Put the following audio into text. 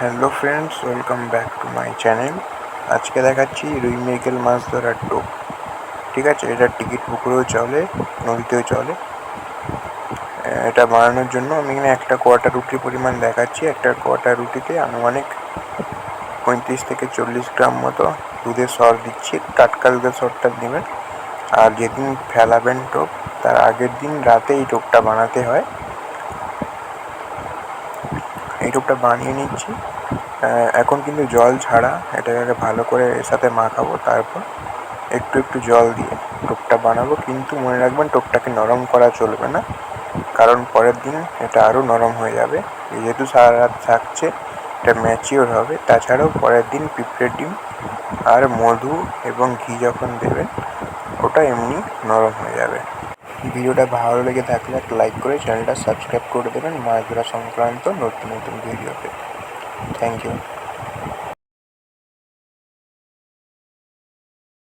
Hello friends, welcome back to my channel. আজকে দেখাচ্ছি রুই মৃগেল মাছ ধরার টোপ। ঠিক আছে, এটা টিকিট পুকুরেও চলে, নদীতেও চলে। এটা বানানোর জন্য আমি এখানে একটা কোয়াটার রুটির পরিমাণ দেখাচ্ছি। একটা কোয়াটার রুটিতে আনুমানিক 35 থেকে 40 গ্রাম মতো দুধের সর দিচ্ছি। টাটকা দুধের সরটা দেবেন। আর যেদিন ফেলাবেন টোপ, তার আগের দিন রাতে এই টোপটা বানাতে হয়। এই টোপটা বানিয়ে নিচ্ছি। এখন কিন্তু জল ছাড়া এটাকে ভালো করে এর সাথে মাখাবো, তারপর একটু একটু জল দিয়ে টোপটা বানাবো। কিন্তু মনে রাখবেন, টোপটাকে নরম করা চলবে না, কারণ পরের দিন এটা আরও নরম হয়ে যাবে। যেহেতু সারা রাত থাকছে, এটা ম্যাচিওর হবে। তাছাড়াও পরের দিন পিঁপড়ের ডিম আর মধু এবং ঘি যখন দেবেন, ওটা এমনি নরম হয়ে যাবে। ভিডিওটা ভালো লেগে থাকলে একটা লাইক করে চ্যানেলটা সাবস্ক্রাইব করে দেবেন মাছ ধরা সংক্রান্ত নতুন নতুন ভিডিওতে। Thank you.